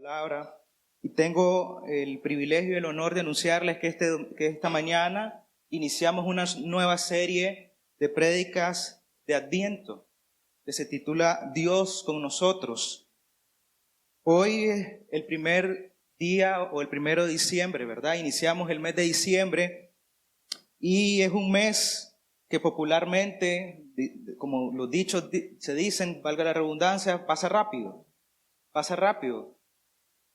Palabra. Y tengo el privilegio y el honor de anunciarles que esta mañana iniciamos una nueva serie de prédicas de Adviento que se titula Dios con nosotros. Hoy es el primer día o el 1 de diciembre, ¿verdad? Iniciamos el mes de diciembre y es un mes que popularmente, como los dichos se dicen, valga la redundancia, pasa rápido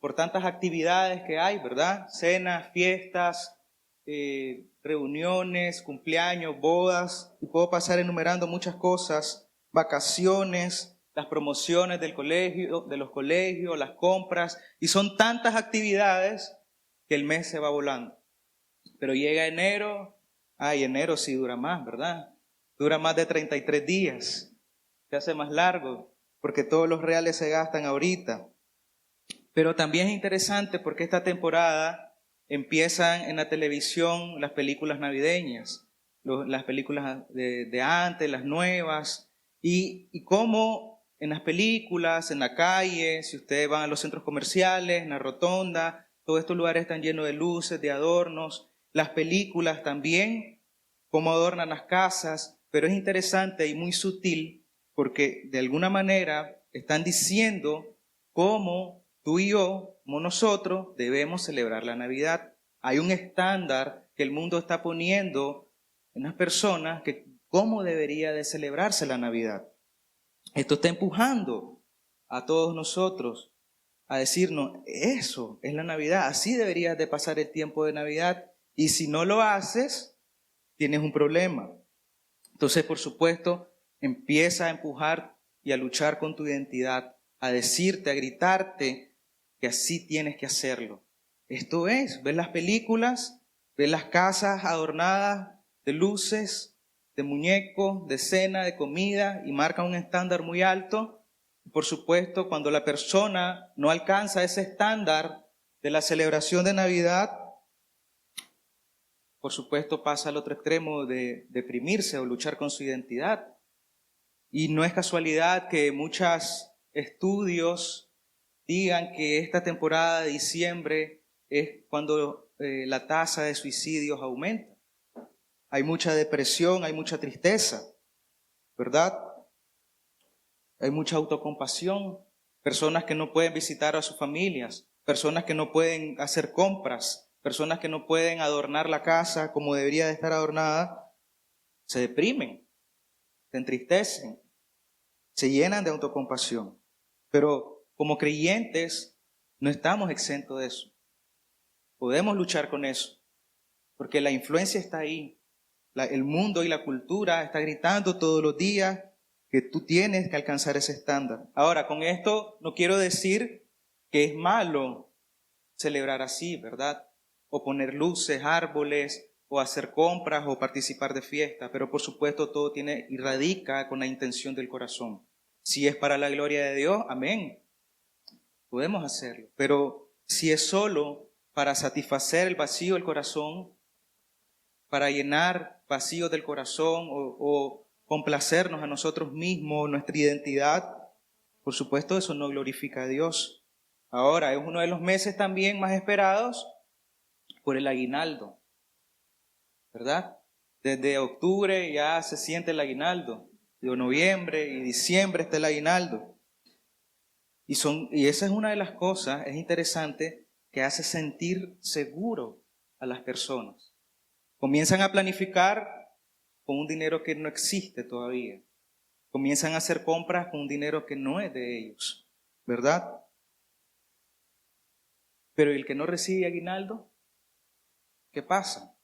por tantas actividades que hay, ¿verdad? Cenas, fiestas, reuniones, cumpleaños, bodas, y puedo pasar enumerando muchas cosas, vacaciones, las promociones del colegio, de los colegios, las compras, y son tantas actividades que el mes se va volando. Pero llega enero, enero sí dura más, ¿verdad? Dura más de 33 días, se hace más largo, porque todos los reales se gastan ahorita. Pero también es interesante porque esta temporada empiezan en la televisión las películas navideñas, las películas de antes, las nuevas, y cómo en las películas, en la calle, si ustedes van a los centros comerciales, en la rotonda, todos estos lugares están llenos de luces, de adornos, las películas también, cómo adornan las casas, pero es interesante y muy sutil porque de alguna manera están diciendo cómo tú y yo, como nosotros, debemos celebrar la Navidad. Hay un estándar que el mundo está poniendo en las personas que cómo debería de celebrarse la Navidad. Esto está empujando a todos nosotros a decirnos, eso es la Navidad, así deberías de pasar el tiempo de Navidad. Y si no lo haces, tienes un problema. Entonces, por supuesto, empieza a empujar y a luchar con tu identidad, a decirte, a gritarte que así tienes que hacerlo. Esto es, ves las películas, ves las casas adornadas de luces, de muñecos, de cena, de comida, y marca un estándar muy alto. Por supuesto, cuando la persona no alcanza ese estándar de la celebración de Navidad, por supuesto pasa al otro extremo de deprimirse o luchar con su identidad. Y no es casualidad que muchos estudios digan que esta temporada de diciembre es cuando la tasa de suicidios aumenta. Hay mucha depresión, hay mucha tristeza, ¿verdad? Hay mucha autocompasión, personas que no pueden visitar a sus familias, personas que no pueden hacer compras, personas que no pueden adornar la casa como debería de estar adornada, se deprimen, se entristecen, se llenan de autocompasión. Pero como creyentes no estamos exentos de eso. Podemos luchar con eso, porque la influencia está ahí. El mundo y la cultura está gritando todos los días que tú tienes que alcanzar ese estándar. Ahora, con esto no quiero decir que es malo celebrar así, ¿verdad? O poner luces, árboles, o hacer compras, o participar de fiestas, pero por supuesto todo tiene y radica con la intención del corazón. Si es para la gloria de Dios, amén, podemos hacerlo, pero si es solo para satisfacer el vacío del corazón, para llenar vacíos del corazón o complacernos a nosotros mismos, nuestra identidad, por supuesto eso no glorifica a Dios. Ahora, es uno de los meses también más esperados por el aguinaldo, ¿verdad? Desde octubre ya se siente el aguinaldo, de noviembre y diciembre está el aguinaldo. Y esa es una de las cosas, es interesante, que hace sentir seguro a las personas. Comienzan a planificar con un dinero que no existe todavía. Comienzan a hacer compras con un dinero que no es de ellos, ¿verdad? Pero el que no recibe aguinaldo, ¿qué pasa?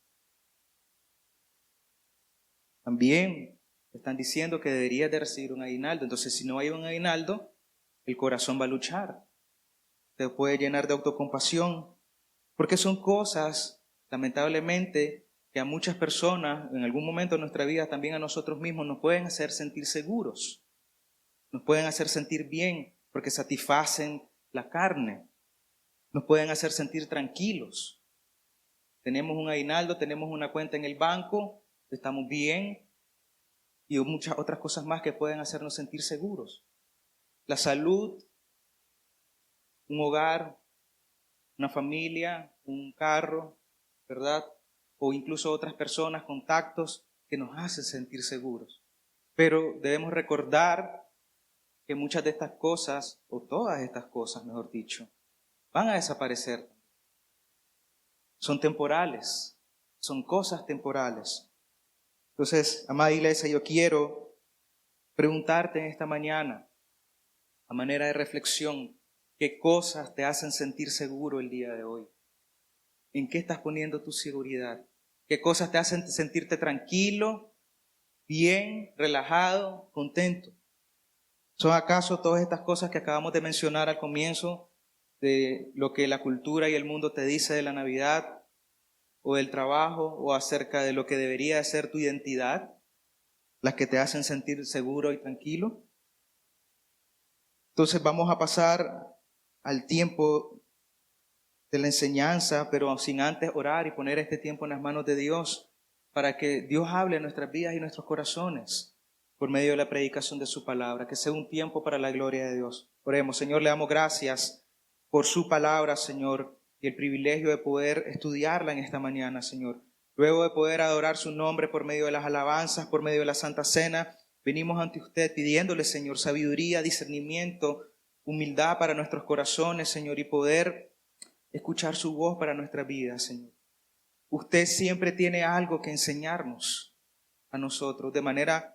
También están diciendo que deberías de recibir un aguinaldo. Entonces, si no hay un aguinaldo, el corazón va a luchar. Te puede llenar de autocompasión. Porque son cosas, lamentablemente, que a muchas personas, en algún momento de nuestra vida, también a nosotros mismos, nos pueden hacer sentir seguros. Nos pueden hacer sentir bien porque satisfacen la carne. Nos pueden hacer sentir tranquilos. Tenemos un aguinaldo, tenemos una cuenta en el banco, estamos bien, y muchas otras cosas más que pueden hacernos sentir seguros. La salud un hogar, una familia, un carro, ¿verdad? O incluso otras personas, contactos que nos hacen sentir seguros. Pero debemos recordar que muchas de estas cosas, o todas estas cosas, mejor dicho, van a desaparecer. Son temporales, son cosas temporales. Entonces, amada iglesia, yo quiero preguntarte en esta mañana, a manera de reflexión, ¿qué cosas te hacen sentir seguro el día de hoy? ¿En qué estás poniendo tu seguridad? ¿Qué cosas te hacen sentirte tranquilo, bien, relajado, contento? ¿Son acaso todas estas cosas que acabamos de mencionar al comienzo de lo que la cultura y el mundo te dice de la Navidad o del trabajo o acerca de lo que debería ser tu identidad, las que te hacen sentir seguro y tranquilo? Entonces vamos a pasar al tiempo de la enseñanza, pero sin antes orar y poner este tiempo en las manos de Dios para que Dios hable en nuestras vidas y nuestros corazones por medio de la predicación de su palabra, que sea un tiempo para la gloria de Dios. Oremos. Señor, le damos gracias por su palabra, Señor, y el privilegio de poder estudiarla en esta mañana, Señor. Luego de poder adorar su nombre por medio de las alabanzas, por medio de la Santa Cena, venimos ante usted pidiéndole, Señor, sabiduría, discernimiento, humildad para nuestros corazones, Señor, y poder escuchar su voz para nuestra vida, Señor. Usted siempre tiene algo que enseñarnos a nosotros de manera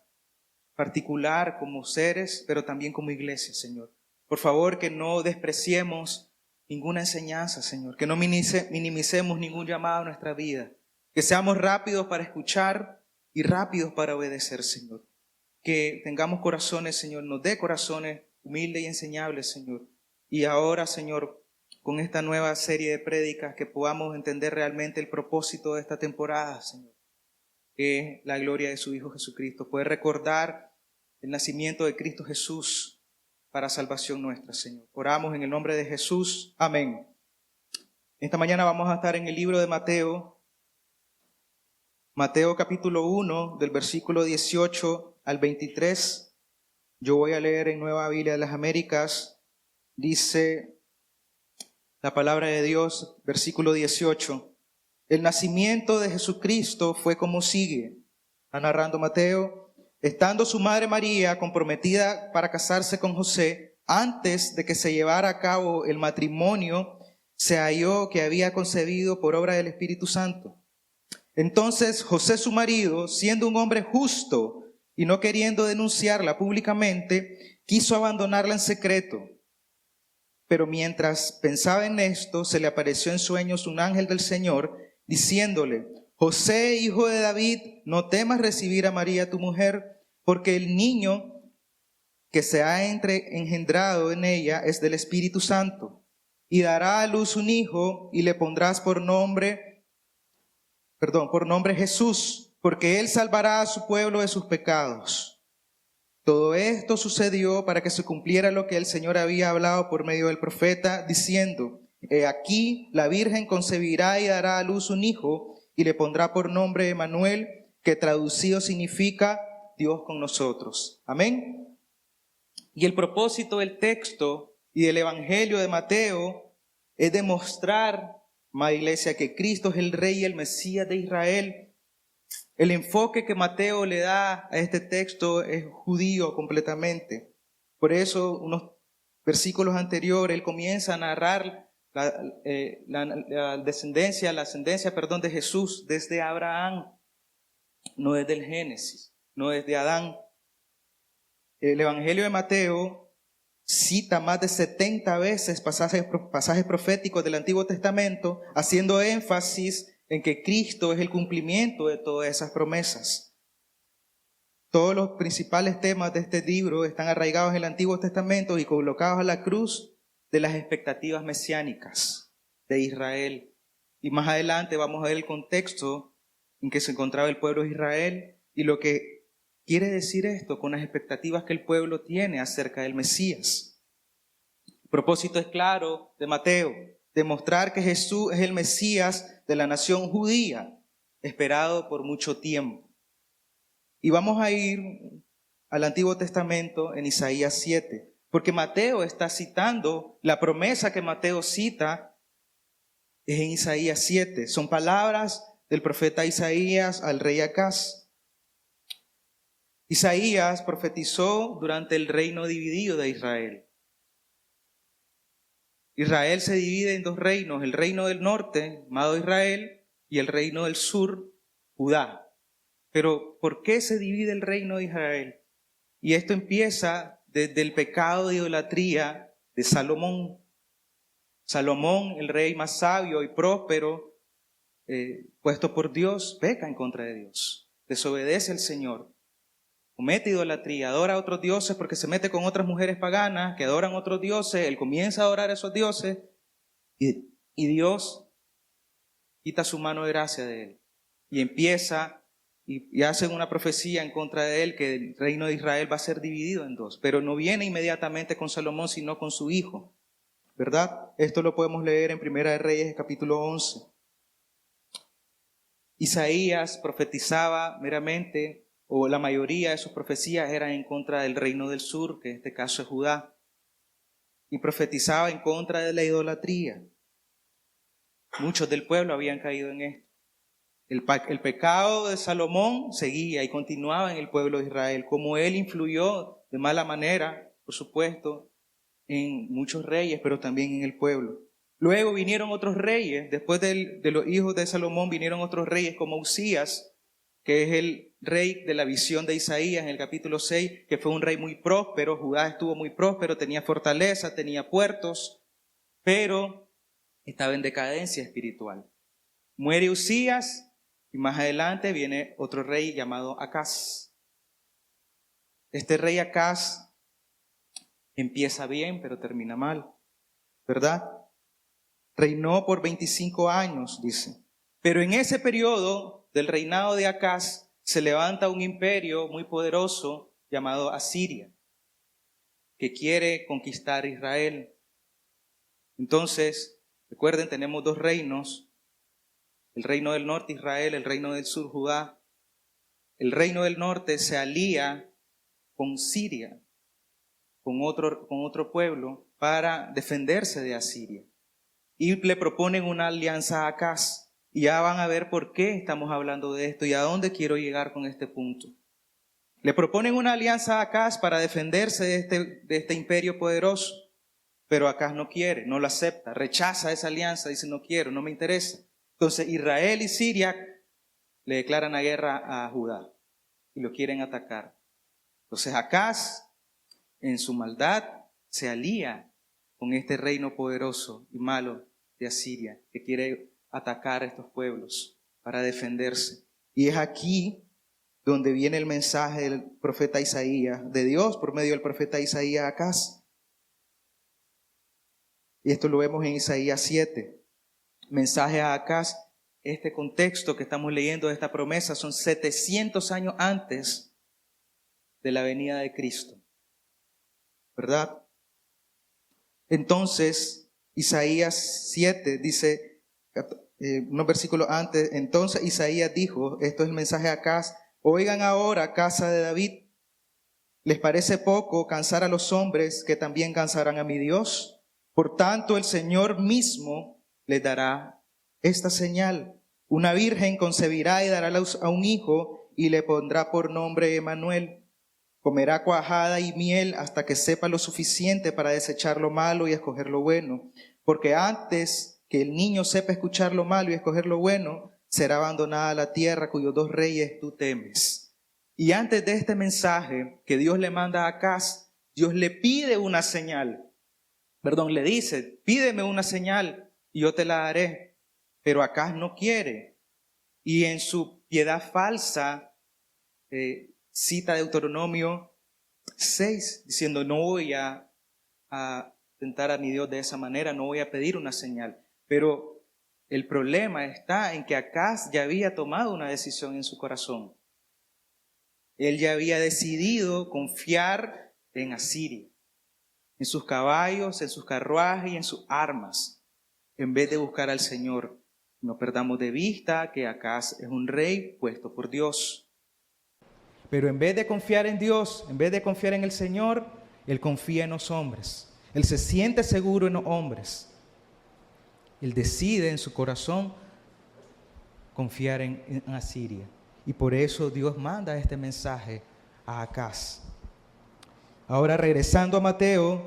particular como seres, pero también como iglesia, Señor. Por favor, que no despreciemos ninguna enseñanza, Señor, que no minimicemos ningún llamado a nuestra vida, que seamos rápidos para escuchar y rápidos para obedecer, Señor. Que tengamos corazones, Señor, nos dé corazones humildes y enseñables, Señor. Y ahora, Señor, con esta nueva serie de prédicas, que podamos entender realmente el propósito de esta temporada, Señor, que es la gloria de su Hijo Jesucristo. Poder recordar el nacimiento de Cristo Jesús para salvación nuestra, Señor. Oramos en el nombre de Jesús. Amén. Esta mañana vamos a estar en el libro de Mateo. Mateo capítulo 1, del versículo 18 al 23. Yo voy a leer en Nueva Biblia de las Américas. Dice la palabra de Dios, versículo 18. El nacimiento de Jesucristo fue como sigue. Está narrando Mateo. Estando su madre María comprometida para casarse con José, antes de que se llevara a cabo el matrimonio, se halló que había concebido por obra del Espíritu Santo. Entonces José, su marido, siendo un hombre justo y no queriendo denunciarla públicamente, quiso abandonarla en secreto. Pero mientras pensaba en esto, se le apareció en sueños un ángel del Señor, diciéndole: José, hijo de David, no temas recibir a María tu mujer, porque el niño que se ha engendrado en ella es del Espíritu Santo, y dará a luz un hijo, y le pondrás por nombre Jesús, porque él salvará a su pueblo de sus pecados. Todo esto sucedió para que se cumpliera lo que el Señor había hablado por medio del profeta, diciendo: He aquí, la Virgen concebirá y dará a luz un hijo, y le pondrá por nombre Emmanuel, que traducido significa Dios con nosotros. Amén. Y el propósito del texto y del Evangelio de Mateo es demostrar, amada iglesia, que Cristo es el Rey y el Mesías de Israel. El enfoque que Mateo le da a este texto es judío completamente. Por eso, unos versículos anteriores, él comienza a narrar la ascendencia de Jesús desde Abraham, no desde el Génesis, no desde Adán. El Evangelio de Mateo cita más de 70 veces pasajes proféticos del Antiguo Testamento, haciendo énfasis en que Cristo es el cumplimiento de todas esas promesas. Todos los principales temas de este libro están arraigados en el Antiguo Testamento y colocados a la cruz de las expectativas mesiánicas de Israel. Y más adelante vamos a ver el contexto en que se encontraba el pueblo de Israel y lo que quiere decir esto con las expectativas que el pueblo tiene acerca del Mesías. El propósito es claro de Mateo: demostrar que Jesús es el Mesías de la nación judía, esperado por mucho tiempo. Y vamos a ir al Antiguo Testamento en Isaías 7. Porque Mateo está citando, la promesa que Mateo cita es en Isaías 7. Son palabras del profeta Isaías al rey Acaz. Isaías profetizó durante el reino dividido de Israel. Israel se divide en dos reinos, el reino del norte, llamado Israel, y el reino del sur, Judá. Pero, ¿por qué se divide el reino de Israel? Y esto empieza desde el pecado de idolatría de Salomón. Salomón, el rey más sabio y próspero, puesto por Dios, peca en contra de Dios, desobedece al Señor, comete idolatría, adora a otros dioses porque se mete con otras mujeres paganas que adoran a otros dioses, él comienza a adorar a esos dioses y Dios quita su mano de gracia de él y empieza y hacen una profecía en contra de él que el reino de Israel va a ser dividido en dos, pero no viene inmediatamente con Salomón, sino con su hijo, ¿verdad? Esto lo podemos leer en Primera de Reyes, capítulo 11. Isaías profetizaba meramente, o la mayoría de sus profecías eran en contra del reino del sur, que en este caso es Judá, y profetizaba en contra de la idolatría. Muchos del pueblo habían caído en esto. El pecado de Salomón seguía y continuaba en el pueblo de Israel, como él influyó de mala manera, por supuesto, en muchos reyes, pero también en el pueblo. Luego vinieron otros reyes, después de los hijos de Salomón vinieron otros reyes como Usías, que es el rey de la visión de Isaías en el capítulo 6, que fue un rey muy próspero. Judá estuvo muy próspero, tenía fortaleza, tenía puertos, pero estaba en decadencia espiritual. Muere Usías y más adelante viene otro rey llamado Acaz. Este rey Acaz empieza bien, pero termina mal, ¿verdad? Reinó por 25 años, dice. Pero en ese periodo del reinado de Acaz se levanta un imperio muy poderoso llamado Asiria, que quiere conquistar Israel. Entonces, recuerden, tenemos dos reinos, el reino del norte Israel, el reino del sur Judá. El reino del norte se alía con Siria, con otro pueblo, para defenderse de Asiria. Y le proponen una alianza a Acaz. Y ya van a ver por qué estamos hablando de esto y a dónde quiero llegar con este punto. Le proponen una alianza a Acaz para defenderse de este imperio poderoso. Pero Acaz no quiere, no lo acepta, rechaza esa alianza, dice no quiero, no me interesa. Entonces Israel y Siria le declaran la guerra a Judá y lo quieren atacar. Entonces Acaz, en su maldad, se alía con este reino poderoso y malo de Asiria, que quiere atacar a estos pueblos para defenderse. Y es aquí donde viene el mensaje del profeta Isaías, de Dios por medio del profeta Isaías a Acaz. Y esto lo vemos en Isaías 7. Mensaje a Acaz. Este contexto que estamos leyendo de esta promesa son 700 años antes de la venida de Cristo, ¿verdad? Entonces, Isaías 7 dice, unos versículos antes, entonces Isaías dijo, esto es el mensaje a Acaz: oigan ahora, casa de David, ¿les parece poco cansar a los hombres que también cansarán a mi Dios? Por tanto, el Señor mismo les dará esta señal: una virgen concebirá y dará luz a un hijo y le pondrá por nombre Emmanuel. Comerá cuajada y miel hasta que sepa lo suficiente para desechar lo malo y escoger lo bueno. Porque antes que el niño sepa escuchar lo malo y escoger lo bueno, será abandonada la tierra cuyos dos reyes tú temes. Y antes de este mensaje que Dios le manda a Acaz, Dios le pide una señal. Le dice, pídeme una señal y yo te la daré. Pero Acaz no quiere. Y en su piedad falsa, cita Deuteronomio 6, diciendo, no voy a tentar a mi Dios de esa manera, no voy a pedir una señal. Pero el problema está en que Acaz ya había tomado una decisión en su corazón. Él ya había decidido confiar en Asiria, en sus caballos, en sus carruajes y en sus armas, en vez de buscar al Señor. No perdamos de vista que Acaz es un rey puesto por Dios. Pero en vez de confiar en Dios, en vez de confiar en el Señor, Él confía en los hombres. Él se siente seguro en los hombres. Él decide en su corazón confiar en Asiria. Y por eso Dios manda este mensaje a Acaz. Ahora, regresando a Mateo,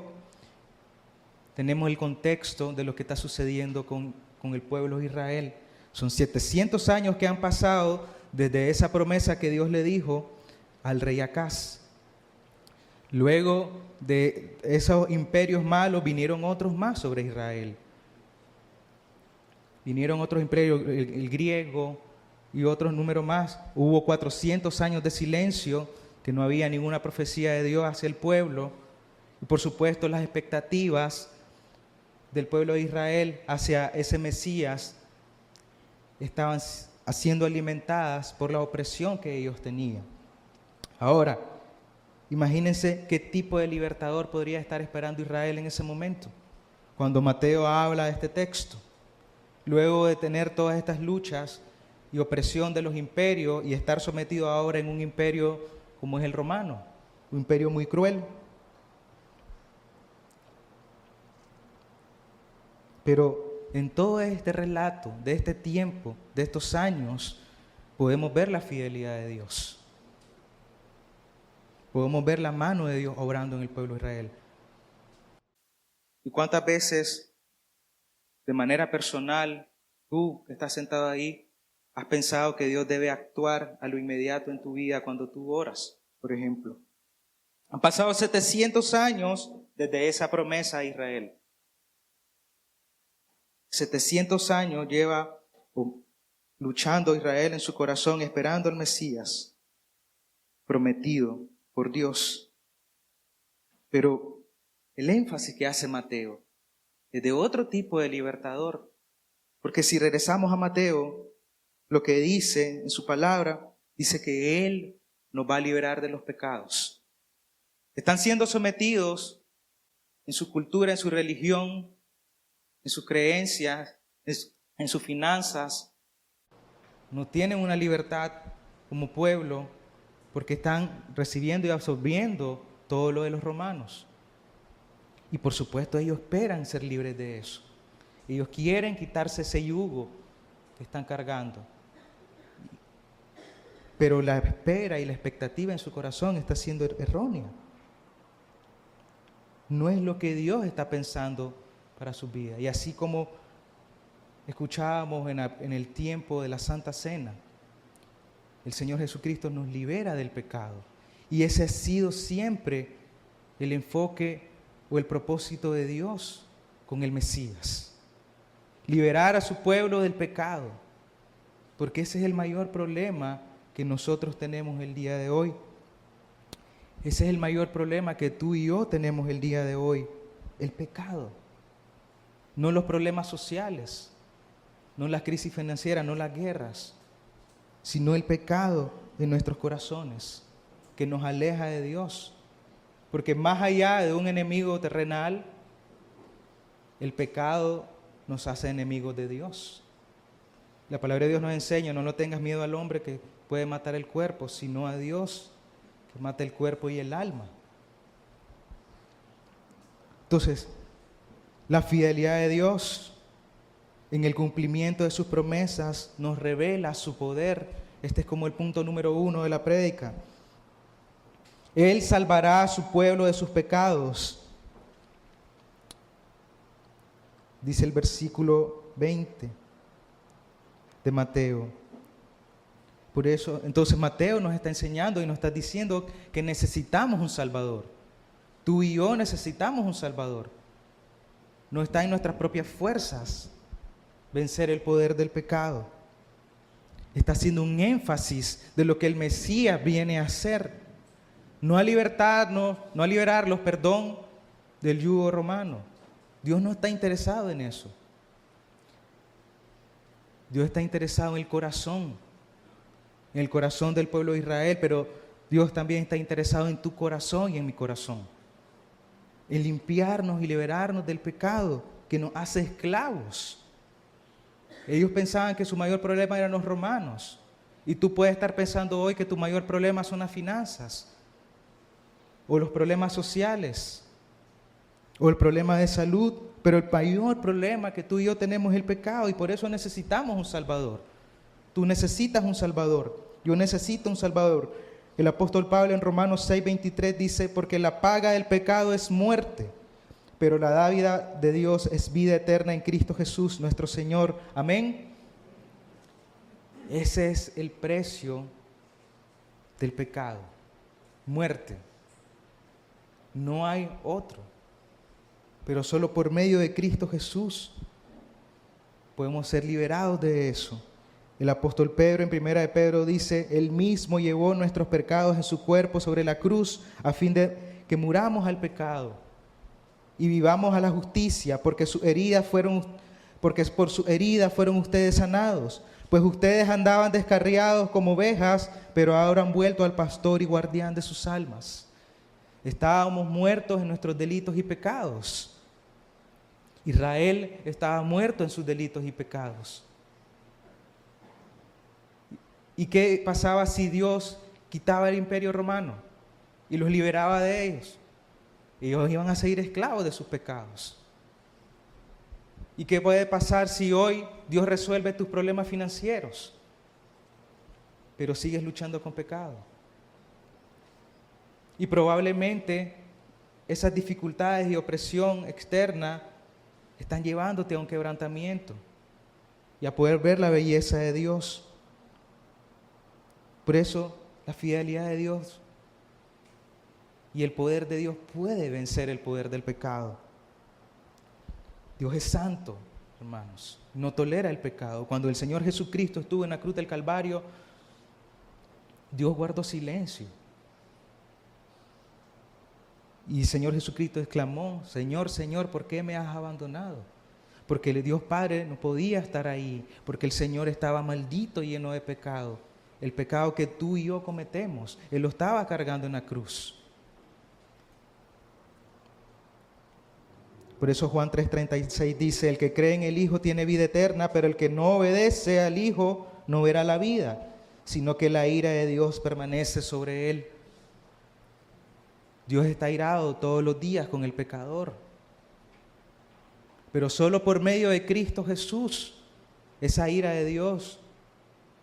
tenemos el contexto de lo que está sucediendo con el pueblo de Israel. Son 700 años que han pasado desde esa promesa que Dios le dijo al rey Acaz. Luego de esos imperios malos vinieron otros más sobre Israel. Vinieron otros imperios, el griego y otros números más. Hubo 400 años de silencio, que no había ninguna profecía de Dios hacia el pueblo. Y por supuesto las expectativas del pueblo de Israel hacia ese Mesías estaban siendo alimentadas por la opresión que ellos tenían. Ahora, imagínense qué tipo de libertador podría estar esperando Israel en ese momento, cuando Mateo habla de este texto. Luego de tener todas estas luchas y opresión de los imperios y estar sometido ahora en un imperio como es el romano, un imperio muy cruel. Pero en todo este relato, de este tiempo, de estos años, podemos ver la fidelidad de Dios. Podemos ver la mano de Dios obrando en el pueblo de Israel. ¿Y cuántas veces, de manera personal, tú que estás sentado ahí, has pensado que Dios debe actuar a lo inmediato en tu vida cuando tú oras, por ejemplo? Han pasado 700 años desde esa promesa a Israel. 700 años lleva luchando Israel en su corazón, esperando al Mesías prometido por Dios. Pero el énfasis que hace Mateo es de otro tipo de libertador. Porque si regresamos a Mateo, lo que dice en su palabra, dice que Él nos va a liberar de los pecados. Están siendo sometidos en su cultura, en su religión, en sus creencias, en sus finanzas. No tienen una libertad como pueblo porque están recibiendo y absorbiendo todo lo de los romanos. Y por supuesto ellos esperan ser libres de eso. Ellos quieren quitarse ese yugo que están cargando. Pero la espera y la expectativa en su corazón está siendo errónea. No es lo que Dios está pensando para su vida. Y así como escuchábamos en el tiempo de la Santa Cena, el Señor Jesucristo nos libera del pecado. Y ese ha sido siempre el enfoque o el propósito de Dios con el Mesías. Liberar a su pueblo del pecado. Porque ese es el mayor problema que nosotros tenemos el día de hoy. Ese es el mayor problema que tú y yo tenemos el día de hoy. El pecado. No los problemas sociales, no las crisis financieras, no las guerras, sino el pecado de nuestros corazones que nos aleja de Dios. Porque más allá de un enemigo terrenal, el pecado nos hace enemigos de Dios. La palabra de Dios nos enseña, no tengas miedo al hombre que puede matar el cuerpo, sino a Dios que mata el cuerpo y el alma. Entonces, la fidelidad de Dios en el cumplimiento de sus promesas nos revela su poder. Este es como el punto número 1 de la prédica. Él salvará a su pueblo de sus pecados. Dice el versículo 20 de Mateo. Por eso, entonces Mateo nos está enseñando y nos está diciendo que necesitamos un Salvador. Tú y yo necesitamos un Salvador. No está en nuestras propias fuerzas vencer el poder del pecado. Está haciendo un énfasis de lo que el Mesías viene a hacer. No a libertarnos, no a liberarlos, del yugo romano. Dios no está interesado en eso. Dios está interesado en el corazón del pueblo de Israel, pero Dios también está interesado en tu corazón y en mi corazón. En limpiarnos y liberarnos del pecado que nos hace esclavos. Ellos pensaban que su mayor problema eran los romanos. Y tú puedes estar pensando hoy que tu mayor problema son las finanzas. o los problemas sociales, o el problema de salud, pero el mayor problema que tú y yo tenemos es el pecado, y por eso necesitamos un Salvador. Tú necesitas un Salvador, yo necesito un Salvador. El apóstol Pablo en Romanos 6:23 dice, porque la paga del pecado es muerte, pero la dádiva de Dios es vida eterna en Cristo Jesús, nuestro Señor. Amén. Ese es el precio del pecado, muerte. No hay otro. Pero solo por medio de Cristo Jesús podemos ser liberados de eso. El apóstol Pedro en 1 de Pedro dice, Él mismo llevó nuestros pecados en su cuerpo sobre la cruz, a fin de que muramos al pecado y vivamos a la justicia, porque por su herida fueron ustedes sanados. Pues ustedes andaban descarriados como ovejas, pero ahora han vuelto al pastor y guardián de sus almas. Estábamos muertos en nuestros delitos y pecados. Israel estaba muerto en sus delitos y pecados. ¿Y qué pasaba si Dios quitaba el imperio romano y los liberaba de ellos? Ellos iban a seguir esclavos de sus pecados. ¿Y qué puede pasar si hoy Dios resuelve tus problemas financieros, pero sigues luchando con pecado? Y probablemente esas dificultades y opresión externa están llevándote a un quebrantamiento y a poder ver la belleza de Dios. Por eso la fidelidad de Dios y el poder de Dios puede vencer el poder del pecado. Dios es santo, hermanos, no tolera el pecado. Cuando el Señor Jesucristo estuvo en la cruz del Calvario, Dios guardó silencio. Y el Señor Jesucristo exclamó, Señor, Señor, ¿por qué me has abandonado? Porque el Dios Padre no podía estar ahí, porque el Señor estaba maldito y lleno de pecado. El pecado que tú y yo cometemos, Él lo estaba cargando en la cruz. Por eso Juan 3:36 dice, el que cree en el Hijo tiene vida eterna, pero el que no obedece al Hijo no verá la vida, sino que la ira de Dios permanece sobre él. Dios está airado todos los días con el pecador. Pero solo por medio de Cristo Jesús, esa ira de Dios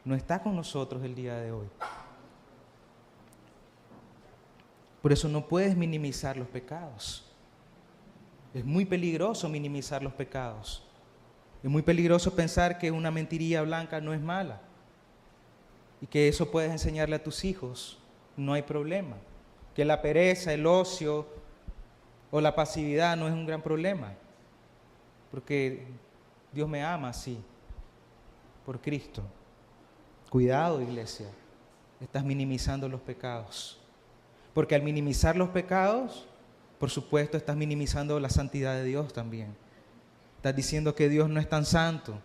no está con nosotros el día de hoy. Por eso no puedes minimizar los pecados. Es muy peligroso minimizar los pecados. Es muy peligroso pensar que una mentirilla blanca no es mala y que eso puedes enseñarle a tus hijos. No hay problema. Que la pereza, el ocio o la pasividad no es un gran problema. Porque Dios me ama así, por Cristo. Cuidado, iglesia, estás minimizando los pecados. Porque al minimizar los pecados, por supuesto, estás minimizando la santidad de Dios también. Estás diciendo que Dios no es tan santo.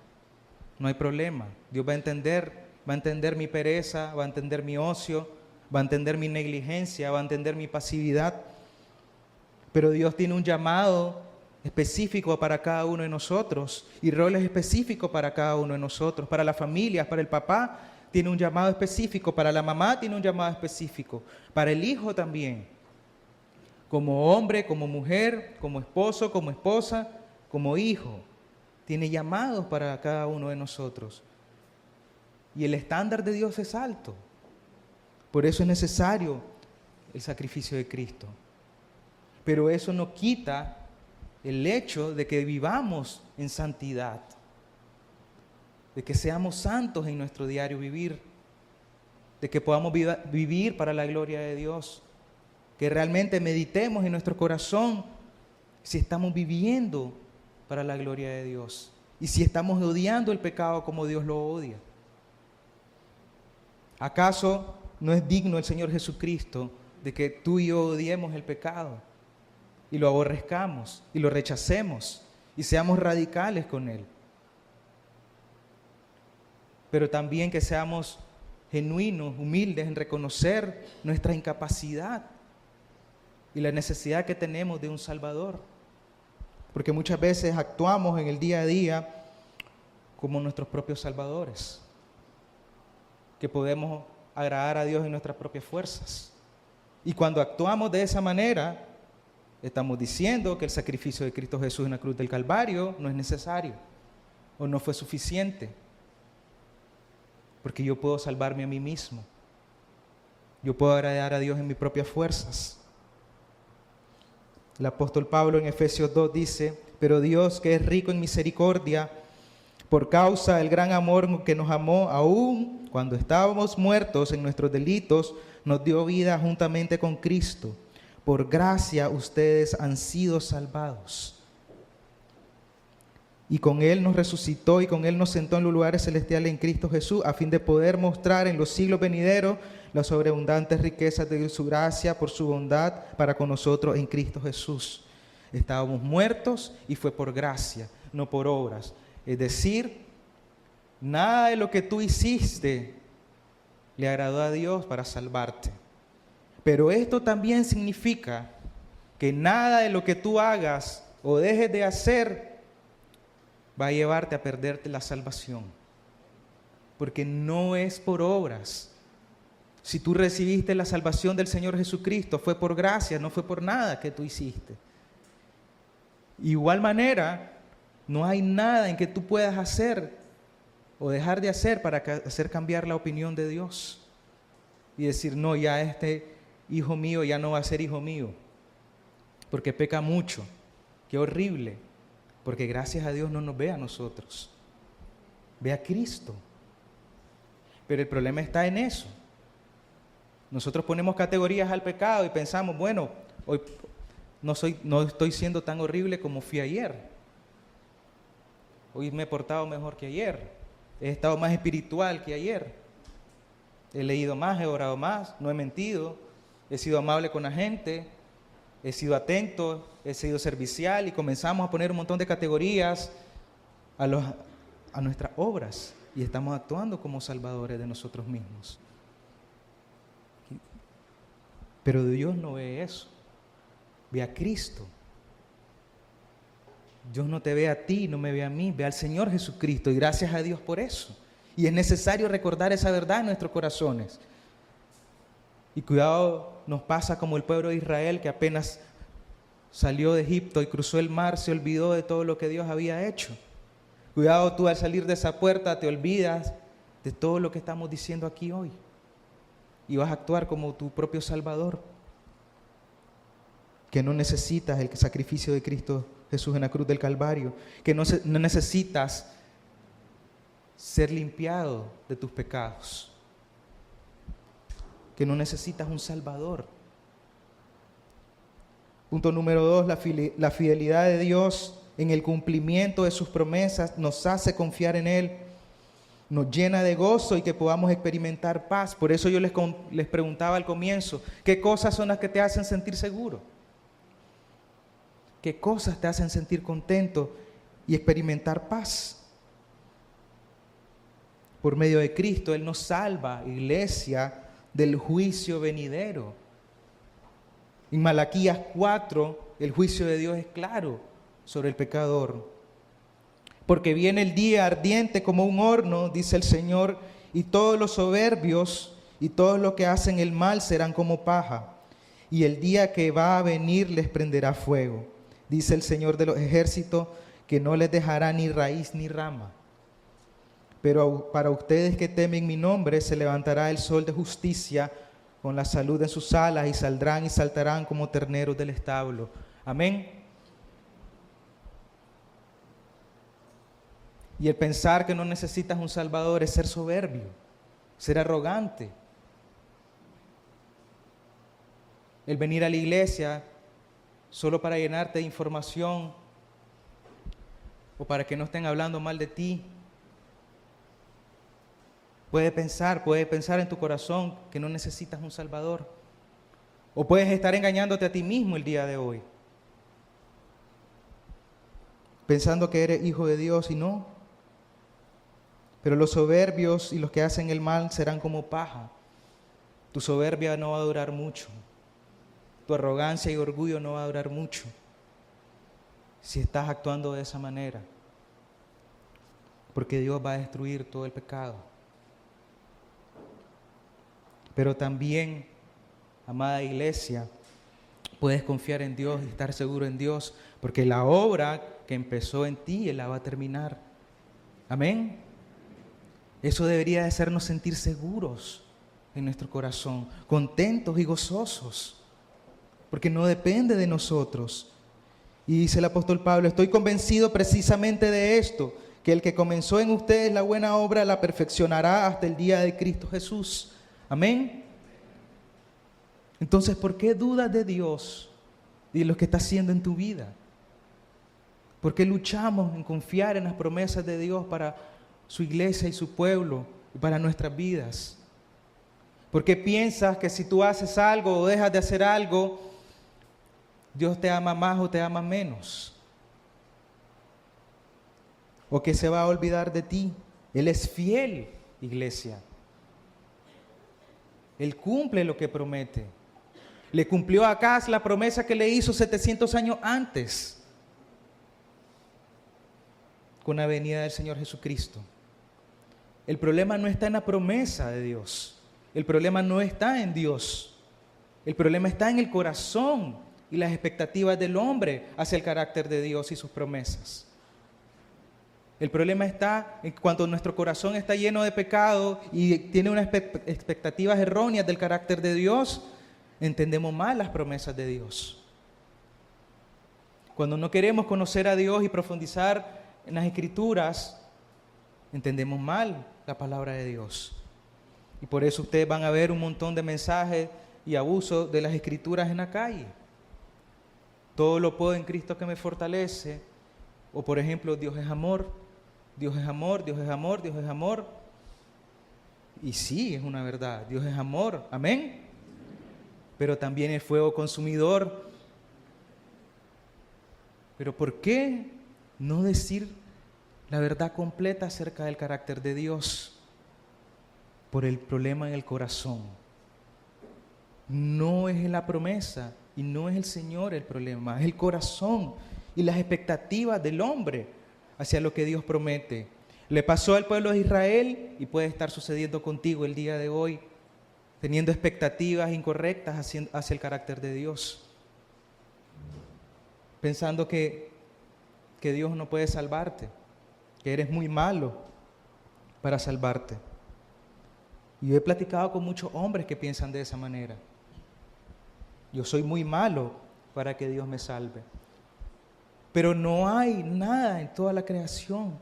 No hay problema. Dios va a entender mi pereza, va a entender mi ocio, va a entender mi negligencia, va a entender mi pasividad. Pero Dios tiene un llamado específico para cada uno de nosotros y roles específicos para cada uno de nosotros. Para las familias, para el papá tiene un llamado específico, para la mamá tiene un llamado específico, para el hijo también. Como hombre, como mujer, como esposo, como esposa, como hijo. Tiene llamados para cada uno de nosotros. Y el estándar de Dios es alto. Por eso es necesario el sacrificio de Cristo. Pero eso no quita el hecho de que vivamos en santidad, de que seamos santos en nuestro diario vivir, de que podamos vivir para la gloria de Dios, que realmente meditemos en nuestro corazón si estamos viviendo para la gloria de Dios y si estamos odiando el pecado como Dios lo odia. ¿Acaso no es digno el Señor Jesucristo de que tú y yo odiemos el pecado y lo aborrezcamos y lo rechacemos y seamos radicales con Él? Pero también que seamos genuinos, humildes en reconocer nuestra incapacidad y la necesidad que tenemos de un Salvador. Porque muchas veces actuamos en el día a día como nuestros propios salvadores, que podemos agradar a Dios en nuestras propias fuerzas. Y cuando actuamos de esa manera, estamos diciendo que el sacrificio de Cristo Jesús en la cruz del Calvario no es necesario o no fue suficiente, porque yo puedo salvarme a mí mismo. Yo puedo agradar a Dios en mis propias fuerzas. El apóstol Pablo en Efesios 2 dice: pero Dios, que es rico en misericordia, por causa del gran amor que nos amó, aún cuando estábamos muertos en nuestros delitos, nos dio vida juntamente con Cristo. Por gracia ustedes han sido salvados. Y con Él nos resucitó y con Él nos sentó en los lugares celestiales en Cristo Jesús, a fin de poder mostrar en los siglos venideros las sobreabundantes riquezas de su gracia por su bondad para con nosotros en Cristo Jesús. Estábamos muertos y fue por gracia, no por obras. Es decir, nada de lo que tú hiciste le agradó a Dios para salvarte. Pero esto también significa que nada de lo que tú hagas o dejes de hacer va a llevarte a perderte la salvación. Porque no es por obras. Si tú recibiste la salvación del Señor Jesucristo, fue por gracia, no fue por nada que tú hiciste. Igual manera, no hay nada en que tú puedas hacer o dejar de hacer para hacer cambiar la opinión de Dios y decir: no, ya este hijo mío ya no va a ser hijo mío porque peca mucho. Qué horrible, porque gracias a Dios no nos ve a nosotros, ve a Cristo. Pero el problema está en eso. Nosotros ponemos categorías al pecado y pensamos: bueno, hoy no estoy siendo tan horrible como fui ayer. Hoy me he portado mejor que ayer. He estado más espiritual que ayer. He leído más, he orado más, no he mentido, he sido amable con la gente, he sido atento, he sido servicial, y comenzamos a poner un montón de categorías a nuestras obras y estamos actuando como salvadores de nosotros mismos. Pero Dios no ve eso, ve a Cristo. Dios no te ve a ti, no me ve a mí, ve al Señor Jesucristo, y gracias a Dios por eso. Y es necesario recordar esa verdad en nuestros corazones. Y cuidado, nos pasa como el pueblo de Israel, que apenas salió de Egipto y cruzó el mar, se olvidó de todo lo que Dios había hecho. Cuidado, tú al salir de esa puerta te olvidas de todo lo que estamos diciendo aquí hoy y vas a actuar como tu propio Salvador, que no necesitas el sacrificio de Cristo Jesús en la cruz del Calvario, que no necesitas ser limpiado de tus pecados, que no necesitas un Salvador. Punto número 2, la fidelidad de Dios en el cumplimiento de sus promesas nos hace confiar en Él, nos llena de gozo y que podamos experimentar paz. Por eso yo les preguntaba al comienzo, ¿qué cosas son las que te hacen sentir seguro? ¿Qué cosas te hacen sentir contento y experimentar paz? Por medio de Cristo, Él nos salva, iglesia, del juicio venidero. En Malaquías 4, el juicio de Dios es claro sobre el pecador. Porque viene el día ardiente como un horno, dice el Señor, y todos los soberbios y todos los que hacen el mal serán como paja. Y el día que va a venir les prenderá fuego. Dice el Señor de los ejércitos, que no les dejará ni raíz ni rama. Pero para ustedes que temen mi nombre, se levantará el sol de justicia con la salud en sus alas, y saldrán y saltarán como terneros del establo. Amén. Y el pensar que no necesitas un Salvador es ser soberbio, ser arrogante. El venir a la iglesia solo para llenarte de información o para que no estén hablando mal de ti. Puedes pensar en tu corazón que no necesitas un Salvador. O puedes estar engañándote a ti mismo el día de hoy, pensando que eres hijo de Dios y no. Pero los soberbios y los que hacen el mal serán como paja. Tu soberbia no va a durar mucho. Tu arrogancia y orgullo no va a durar mucho si estás actuando de esa manera. Porque Dios va a destruir todo el pecado. Pero también amada iglesia, puedes confiar en Dios y estar seguro en Dios, porque la obra que empezó en ti, Él la va a terminar. Amén. Eso debería de hacernos sentir seguros en nuestro corazón, contentos y gozosos, porque no depende de nosotros. Y dice el apóstol Pablo, estoy convencido precisamente de esto, que el que comenzó en ustedes la buena obra la perfeccionará hasta el día de Cristo Jesús. Amén. Entonces, ¿por qué dudas de Dios y de lo que está haciendo en tu vida? ¿Por qué luchamos en confiar en las promesas de Dios para su iglesia y su pueblo y para nuestras vidas? ¿Por qué piensas que si tú haces algo o dejas de hacer algo, Dios te ama más o te ama menos? ¿O que se va a olvidar de ti? Él es fiel, iglesia. Él cumple lo que promete. Le cumplió a Acaz la promesa que le hizo 700 años antes, con la venida del Señor Jesucristo. El problema no está en la promesa de Dios. El problema no está en Dios. El problema está en el corazón y las expectativas del hombre hacia el carácter de Dios y sus promesas. El problema está en cuando nuestro corazón está lleno de pecado y tiene unas expectativas erróneas del carácter de Dios, entendemos mal las promesas de Dios. Cuando no queremos conocer a Dios y profundizar en las Escrituras, entendemos mal la palabra de Dios. Y por eso ustedes van a ver un montón de mensajes y abuso de las Escrituras en la calle. Todo lo puedo en Cristo que me fortalece. O por ejemplo, Dios es amor, Dios es amor, Dios es amor, Dios es amor. Y sí, es una verdad, Dios es amor, amén. Pero también es fuego consumidor. Pero ¿por qué no decir la verdad completa acerca del carácter de Dios? Por el problema en el corazón. No es en la promesa y no es el Señor el problema, es el corazón y las expectativas del hombre hacia lo que Dios promete. Le pasó al pueblo de Israel y puede estar sucediendo contigo el día de hoy, teniendo expectativas incorrectas hacia el carácter de Dios, pensando que Dios no puede salvarte, que eres muy malo para salvarte. Y yo he platicado con muchos hombres que piensan de esa manera. Yo soy muy malo para que Dios me salve. Pero no hay nada en toda la creación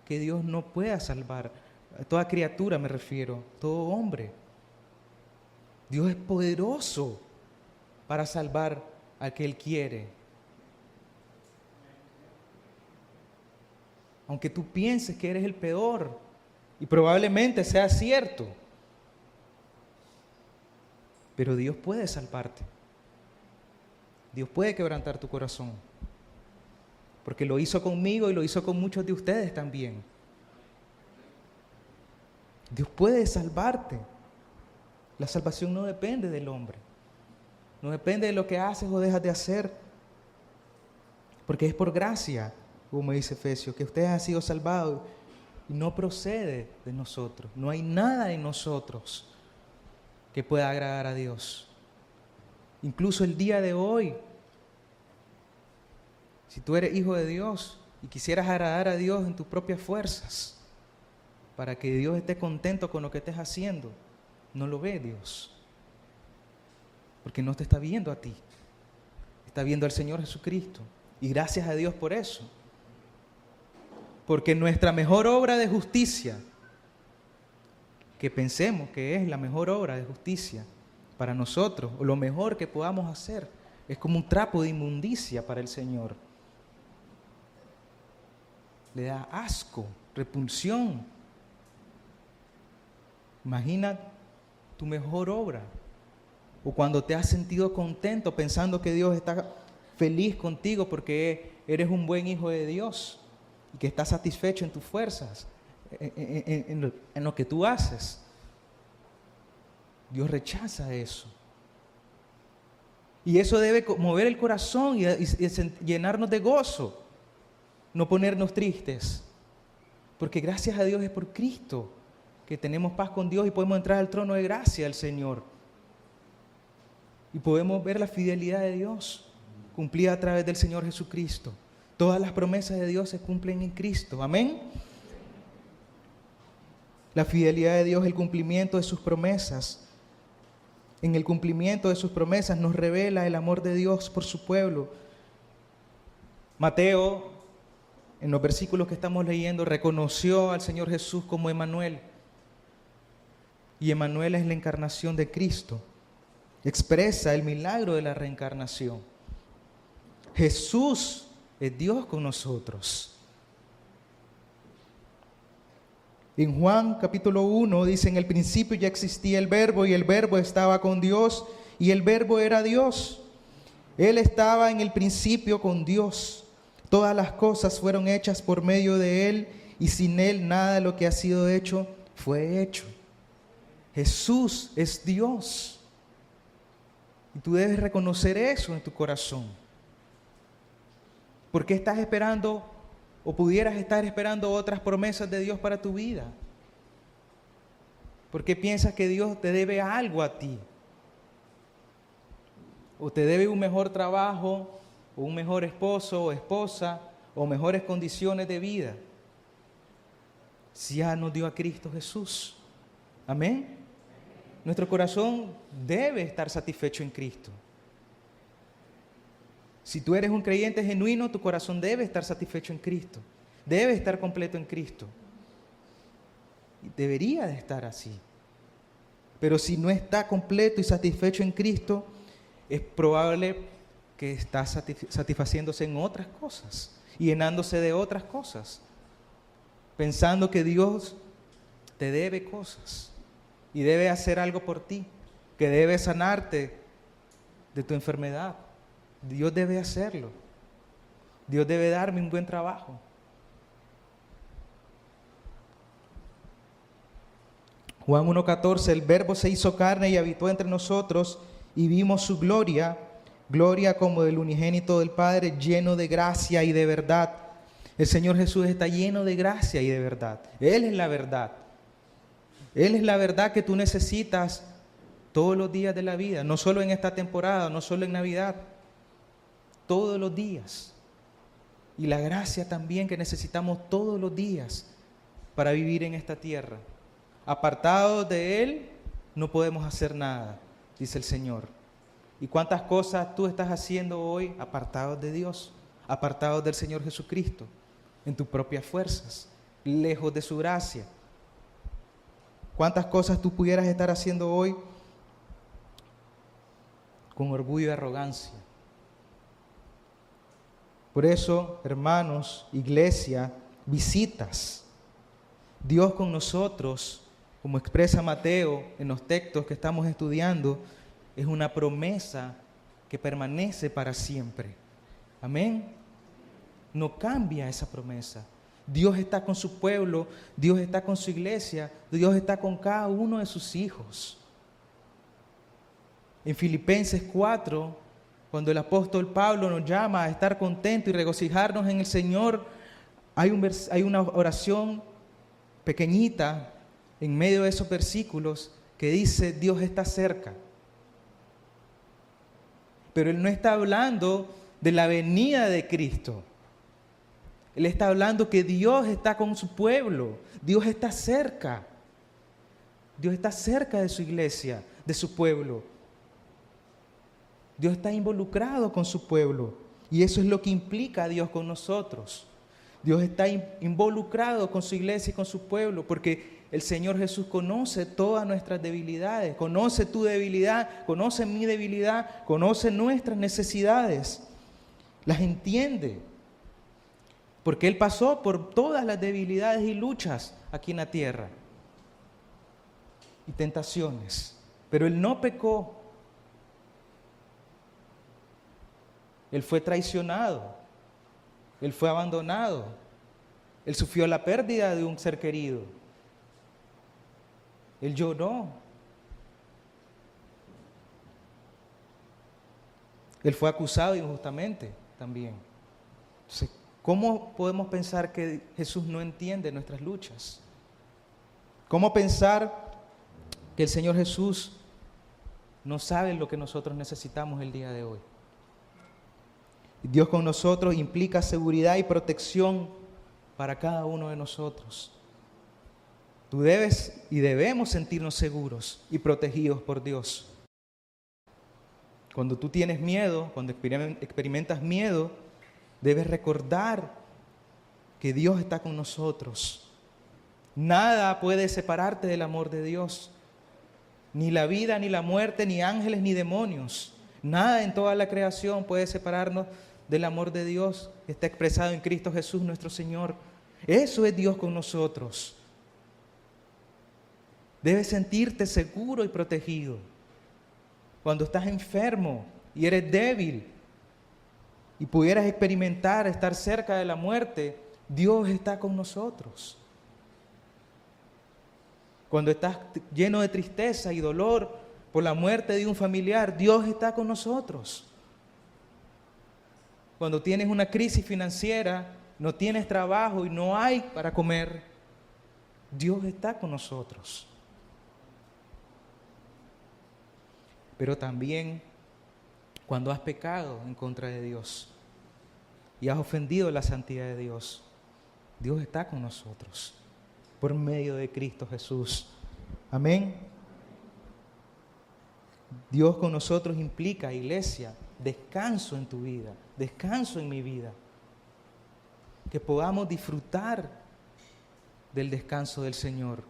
que Dios no pueda salvar. A toda criatura me refiero, todo hombre. Dios es poderoso para salvar al que Él quiere. Aunque tú pienses que eres el peor, y probablemente sea cierto, pero Dios puede salvarte. Dios puede quebrantar tu corazón. Porque lo hizo conmigo y lo hizo con muchos de ustedes también. Dios puede salvarte. La salvación no depende del hombre. No depende de lo que haces o dejas de hacer. Porque es por gracia, como dice Efesios, que ustedes han sido salvados y no procede de nosotros. No hay nada en nosotros que pueda agradar a Dios. Incluso el día de hoy, si tú eres hijo de Dios y quisieras agradar a Dios en tus propias fuerzas, para que Dios esté contento con lo que estés haciendo, no lo ve Dios. Porque no te está viendo a ti, está viendo al Señor Jesucristo. Y gracias a Dios por eso. Porque nuestra mejor obra de justicia, que pensemos que es la mejor obra de justicia para nosotros, o lo mejor que podamos hacer, es como un trapo de inmundicia para el Señor. Le da asco, repulsión. Imagina tu mejor obra, o cuando te has sentido contento pensando que Dios está feliz contigo porque eres un buen hijo de Dios y que estás satisfecho en tus fuerzas, en lo que tú haces. Dios rechaza eso. Y eso debe mover el corazón y llenarnos de gozo, no ponernos tristes. Porque gracias a Dios es por Cristo que tenemos paz con Dios y podemos entrar al trono de gracia del Señor. Y podemos ver la fidelidad de Dios cumplida a través del Señor Jesucristo. Todas las promesas de Dios se cumplen en Cristo. Amén. La fidelidad de Dios, el cumplimiento de sus promesas. En el cumplimiento de sus promesas nos revela el amor de Dios por su pueblo. Mateo, en los versículos que estamos leyendo, reconoció al Señor Jesús como Emmanuel. Y Emmanuel es la encarnación de Cristo. Expresa el milagro de la reencarnación. Jesús es Dios con nosotros. En Juan capítulo 1 dice: en el principio ya existía el Verbo, y el Verbo estaba con Dios, y el Verbo era Dios. Él estaba en el principio con Dios. Todas las cosas fueron hechas por medio de Él, y sin Él nada de lo que ha sido hecho fue hecho. Jesús es Dios. Y tú debes reconocer eso en tu corazón. ¿Por qué estás esperando o pudieras estar esperando otras promesas de Dios para tu vida? ¿Por qué piensas que Dios te debe algo a ti? ¿O te debe un mejor trabajo, o un mejor esposo o esposa, o mejores condiciones de vida? Si ya nos dio a Cristo Jesús. Amén. Nuestro corazón debe estar satisfecho en Cristo. Si tú eres un creyente genuino, tu corazón debe estar satisfecho en Cristo. Debe estar completo en Cristo. Y debería de estar así. Pero si no está completo y satisfecho en Cristo, es probable que está satisfaciéndose en otras cosas y llenándose de otras cosas, pensando que Dios te debe cosas y debe hacer algo por ti, que debe sanarte de tu enfermedad. Dios debe hacerlo. Dios debe darme un buen trabajo. Juan 1:14: el Verbo se hizo carne y habitó entre nosotros, y vimos su gloria, gloria como del unigénito del Padre, lleno de gracia y de verdad. El Señor Jesús está lleno de gracia y de verdad. Él es la verdad. Él es la verdad que tú necesitas todos los días de la vida, no solo en esta temporada, no solo en Navidad, todos los días. Y la gracia también que necesitamos todos los días para vivir en esta tierra. Apartados de Él no podemos hacer nada, dice el Señor. ¿Y cuántas cosas tú estás haciendo hoy apartados de Dios, apartados del Señor Jesucristo, en tus propias fuerzas, lejos de su gracia? ¿Cuántas cosas tú pudieras estar haciendo hoy con orgullo y arrogancia? Por eso, hermanos, iglesia, visitas. Dios con nosotros, como expresa Mateo en los textos que estamos estudiando, es una promesa que permanece para siempre. Amén. No cambia esa promesa. Dios está con su pueblo, Dios está con su iglesia, Dios está con cada uno de sus hijos. En Filipenses 4, cuando el apóstol Pablo nos llama a estar contentos y regocijarnos en el Señor, hay una oración pequeñita en medio de esos versículos que dice: Dios está cerca. Pero Él no está hablando de la venida de Cristo. Él está hablando que Dios está con su pueblo. Dios está cerca. Dios está cerca de su iglesia, de su pueblo. Dios está involucrado con su pueblo. Y eso es lo que implica a Dios con nosotros. Dios está involucrado con su iglesia y con su pueblo, porque el Señor Jesús conoce todas nuestras debilidades, conoce tu debilidad, conoce mi debilidad, conoce nuestras necesidades, las entiende, porque Él pasó por todas las debilidades y luchas aquí en la tierra y tentaciones, pero Él no pecó. Él fue traicionado, Él fue abandonado, Él sufrió la pérdida de un ser querido, Él lloró, Él fue acusado injustamente también. Entonces, ¿cómo podemos pensar que Jesús no entiende nuestras luchas? ¿Cómo pensar que el Señor Jesús no saben lo que nosotros necesitamos el día de hoy. Dios con nosotros implica seguridad y protección para cada uno de nosotros. Tú debes y debemos sentirnos seguros y protegidos por Dios. Cuando tú tienes miedo, cuando experimentas miedo, debes recordar que Dios está con nosotros. Nada puede separarte del amor de Dios. Ni la vida, ni la muerte, ni ángeles, ni demonios. Nada en toda la creación puede separarnos del amor de Dios que está expresado en Cristo Jesús nuestro Señor. Eso es Dios con nosotros. Debes sentirte seguro y protegido. Cuando estás enfermo y eres débil y pudieras experimentar estar cerca de la muerte, Dios está con nosotros. Cuando estás lleno de tristeza y dolor por la muerte de un familiar, Dios está con nosotros. Cuando tienes una crisis financiera, no tienes trabajo y no hay para comer, Dios está con nosotros. Pero también cuando has pecado en contra de Dios y has ofendido la santidad de Dios, Dios está con nosotros por medio de Cristo Jesús. Amén. Dios con nosotros implica, iglesia, descanso en tu vida, descanso en mi vida. Que podamos disfrutar del descanso del Señor.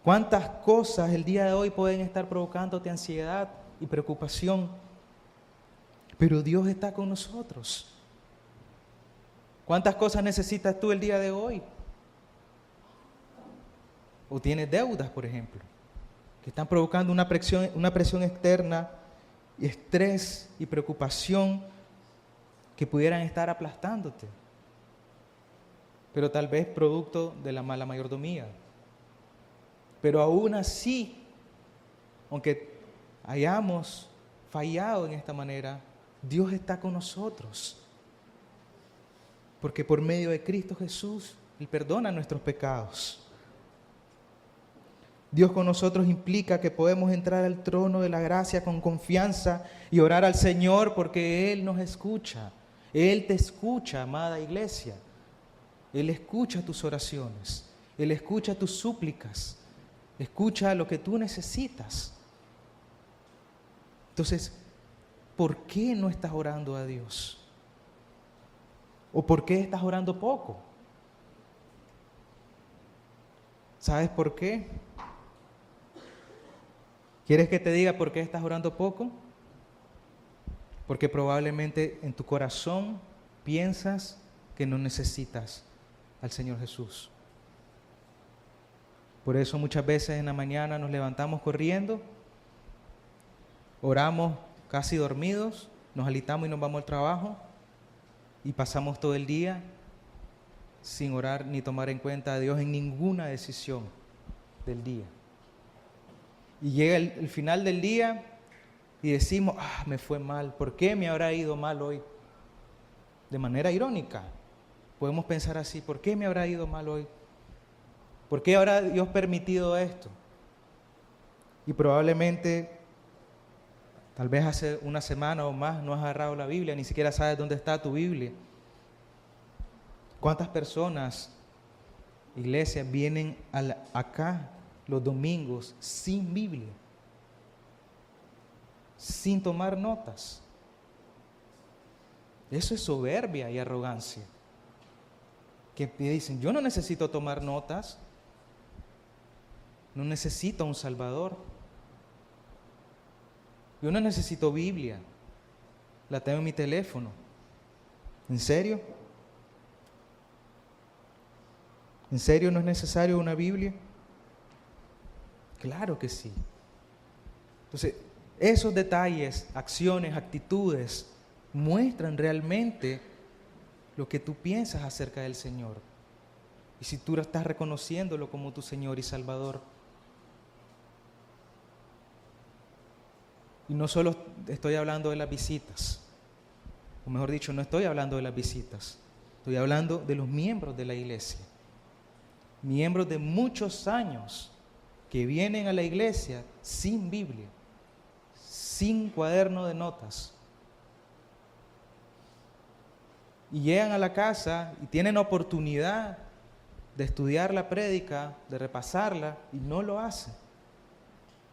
¿Cuántas cosas el día de hoy pueden estar provocándote ansiedad y preocupación? Pero Dios está con nosotros. ¿Cuántas cosas necesitas tú el día de hoy? ¿O tienes deudas, por ejemplo, que están provocando una presión externa, y estrés y preocupación que pudieran estar aplastándote? Pero tal vez producto de la mala mayordomía. Pero aún así, aunque hayamos fallado en esta manera, Dios está con nosotros. Porque por medio de Cristo Jesús, Él perdona nuestros pecados. Dios con nosotros implica que podemos entrar al trono de la gracia con confianza y orar al Señor porque Él nos escucha. Él te escucha, amada iglesia. Él escucha tus oraciones. Él escucha tus súplicas. Escucha lo que tú necesitas. Entonces, ¿por qué no estás orando a Dios? ¿O por qué estás orando poco? ¿Sabes por qué? ¿Quieres que te diga por qué estás orando poco? Porque probablemente en tu corazón piensas que no necesitas al Señor Jesús. Por eso muchas veces en la mañana nos levantamos corriendo, oramos casi dormidos, nos alistamos y nos vamos al trabajo y pasamos todo el día sin orar ni tomar en cuenta a Dios en ninguna decisión del día. Y llega el final del día y decimos, me fue mal, ¿por qué me habrá ido mal hoy? De manera irónica, podemos pensar así, ¿por qué me habrá ido mal hoy? ¿Por qué habrá Dios permitido esto? Y probablemente, tal vez hace una semana o más no has agarrado la Biblia, ni siquiera sabes dónde está tu Biblia. ¿Cuántas personas, iglesia, vienen acá los domingos sin Biblia, sin tomar notas? Eso es soberbia y arrogancia. Que dicen, yo no necesito tomar notas, no necesito un Salvador, yo no necesito Biblia, la tengo en mi teléfono. ¿En serio? ¿En serio no es necesario una Biblia? Claro que sí. Entonces, esos detalles, acciones, actitudes, muestran realmente lo que tú piensas acerca del Señor. Y si tú estás reconociéndolo como tu Señor y Salvador. Y no solo estoy hablando de las visitas, o mejor dicho, no estoy hablando de las visitas, estoy hablando de los miembros de la iglesia. Miembros de muchos años que vienen a la iglesia sin Biblia, sin cuaderno de notas. Y llegan a la casa y tienen oportunidad de estudiar la prédica, de repasarla, y no lo hacen.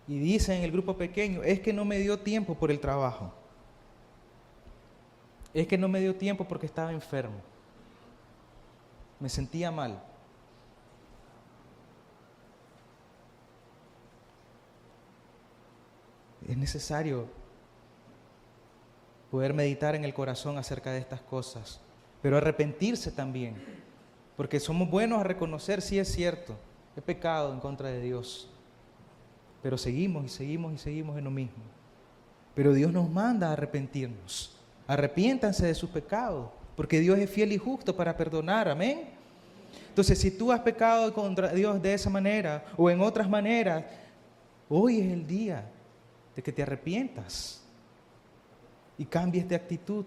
Y dicen en el grupo pequeño, es que no me dio tiempo por el trabajo. Es que no me dio tiempo porque estaba enfermo. Me sentía mal. Es necesario poder meditar en el corazón acerca de estas cosas, pero arrepentirse también, porque somos buenos a reconocer, sí es cierto, he pecado en contra de Dios, pero seguimos y seguimos y seguimos en lo mismo. Pero Dios nos manda a arrepentirnos. Arrepiéntanse de sus pecados, porque Dios es fiel y justo para perdonar, amén. Entonces, si tú has pecado contra Dios de esa manera o en otras maneras, hoy es el día de que te arrepientas y cambies de actitud.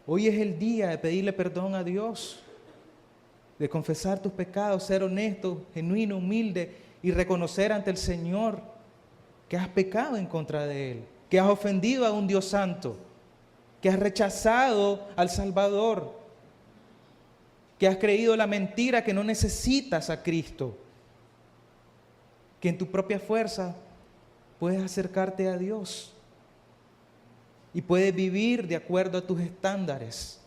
Hoy es el día de pedirle perdón a Dios, de confesar tus pecados, ser honesto, genuino, humilde y reconocer ante el Señor que has pecado en contra de Él, que has ofendido a un Dios santo, que has rechazado al Salvador, que has creído la mentira que no necesitas a Cristo, que en tu propia fuerza puedes acercarte a Dios y puedes vivir de acuerdo a tus estándares,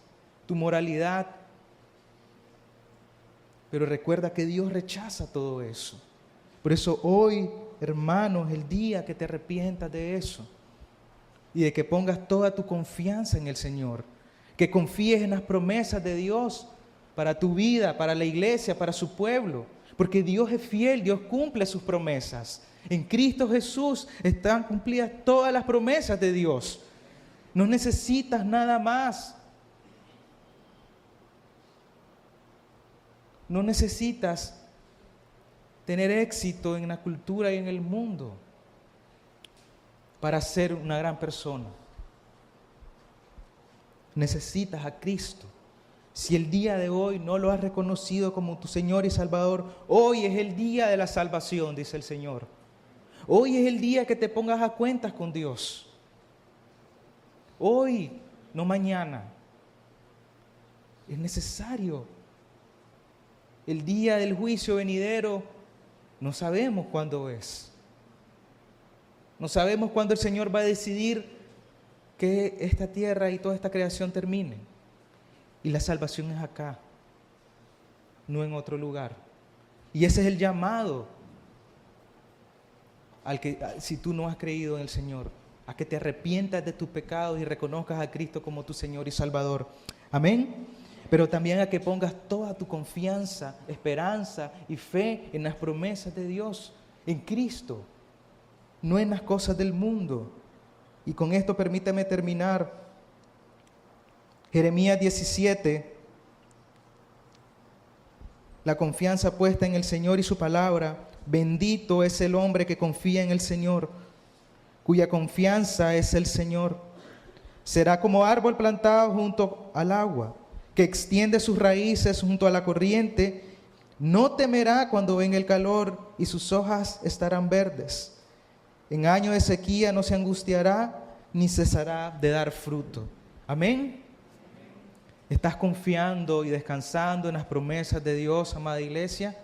tu moralidad. Pero recuerda que Dios rechaza todo eso. Por eso hoy, hermanos, el día que te arrepientas de eso y de que pongas toda tu confianza en el Señor, que confíes en las promesas de Dios para tu vida, para la iglesia, para su pueblo, porque Dios es fiel, Dios cumple sus promesas. En Cristo Jesús están cumplidas todas las promesas de Dios. No necesitas nada más. No necesitas tener éxito en la cultura y en el mundo para ser una gran persona. Necesitas a Cristo. Si el día de hoy no lo has reconocido como tu Señor y Salvador, hoy es el día de la salvación, dice el Señor. Hoy es el día que te pongas a cuentas con Dios. Hoy, no mañana. Es necesario. El día del juicio venidero no sabemos cuándo es. No sabemos cuándo el Señor va a decidir que esta tierra y toda esta creación termine. Y la salvación es acá, no en otro lugar. Y ese es el llamado al que, si tú no has creído en el Señor, a que te arrepientas de tus pecados y reconozcas a Cristo como tu Señor y Salvador. Amén. Pero también a que pongas toda tu confianza, esperanza y fe en las promesas de Dios, en Cristo, no en las cosas del mundo. Y con esto permítame terminar. Jeremías 17, la confianza puesta en el Señor y su palabra. Bendito es el hombre que confía en el Señor, cuya confianza es el Señor. Será como árbol plantado junto al agua, que extiende sus raíces junto a la corriente. No temerá cuando venga el calor y sus hojas estarán verdes. En año de sequía no se angustiará ni cesará de dar fruto. Amén. ¿Estás confiando y descansando en las promesas de Dios, amada iglesia?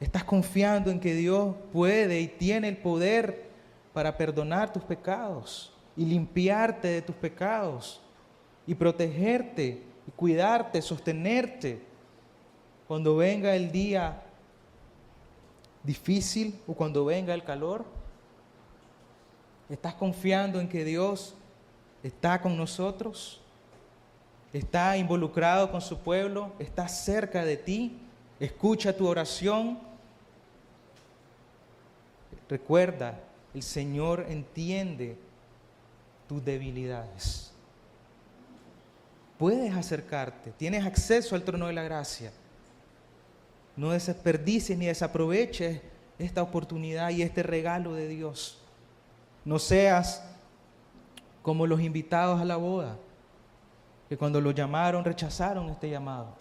¿Estás confiando en que Dios puede y tiene el poder para perdonar tus pecados y limpiarte de tus pecados y protegerte y cuidarte, sostenerte cuando venga el día difícil o cuando venga el calor? ¿Estás confiando en que Dios está con nosotros? ¿Está involucrado con su pueblo? ¿Está cerca de ti? ¿Escucha tu oración? Recuerda, el Señor entiende tus debilidades. Puedes acercarte, tienes acceso al trono de la gracia. No desperdicies ni desaproveches esta oportunidad y este regalo de Dios. No seas como los invitados a la boda, que cuando los llamaron rechazaron este llamado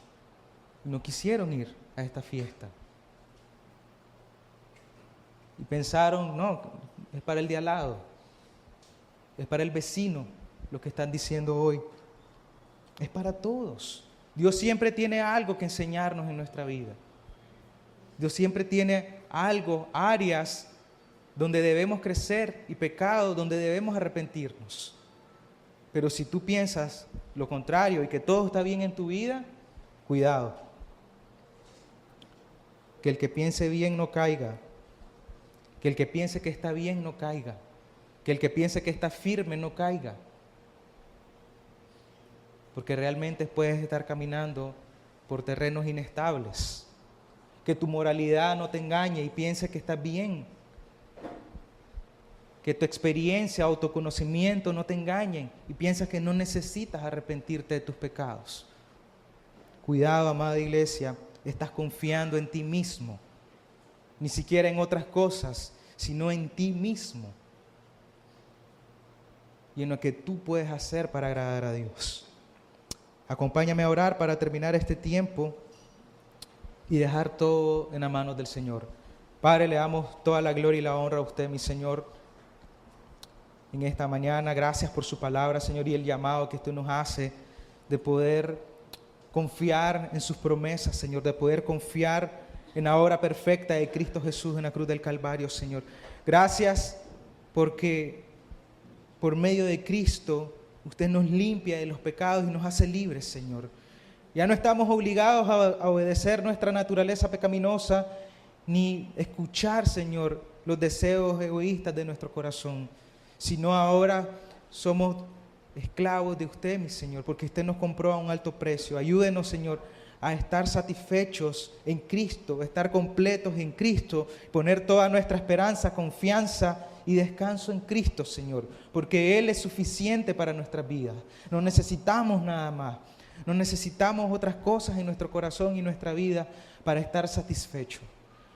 y no quisieron ir a esta fiesta. Y pensaron, no, es para el de al lado. es para el vecino, lo que están diciendo hoy. Es para todos. Dios siempre tiene algo que enseñarnos en nuestra vida. Dios siempre tiene algo, áreas donde debemos crecer y pecados donde debemos arrepentirnos. Pero si tú piensas lo contrario y que todo está bien en tu vida, cuidado. Que el que piense bien no caiga. Que el que piense que está bien no caiga. Que el que piense que está firme no caiga. Porque realmente puedes estar caminando por terrenos inestables. Que tu moralidad no te engañe y piense que estás bien. Que tu experiencia, autoconocimiento no te engañen y piensas que no necesitas arrepentirte de tus pecados. Cuidado, amada iglesia, estás confiando en ti mismo. Ni siquiera en otras cosas, sino en ti mismo. Y en lo que tú puedes hacer para agradar a Dios. Acompáñame a orar para terminar este tiempo y dejar todo en las manos del Señor. Padre, le damos toda la gloria y la honra a usted, mi Señor, en esta mañana. Gracias por su palabra, Señor, y el llamado que usted nos hace de poder confiar en sus promesas, Señor, de poder confiar en la obra perfecta de Cristo Jesús en la cruz del Calvario, Señor. Gracias porque por medio de Cristo usted nos limpia de los pecados y nos hace libres, Señor. Ya no estamos obligados a obedecer nuestra naturaleza pecaminosa ni escuchar, Señor, los deseos egoístas de nuestro corazón, sino ahora somos esclavos de usted, mi Señor, porque usted nos compró a un alto precio. Ayúdenos, Señor, a estar satisfechos en Cristo, estar completos en Cristo, poner toda nuestra esperanza, confianza y descanso en Cristo, Señor, porque Él es suficiente para nuestras vidas. No necesitamos nada más, no necesitamos otras cosas en nuestro corazón y nuestra vida para estar satisfechos.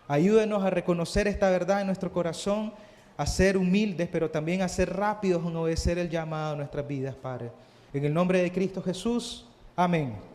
Ayúdenos a reconocer esta verdad en nuestro corazón, a ser humildes, pero también a ser rápidos en obedecer el llamado a nuestras vidas, Padre. En el nombre de Cristo Jesús, amén.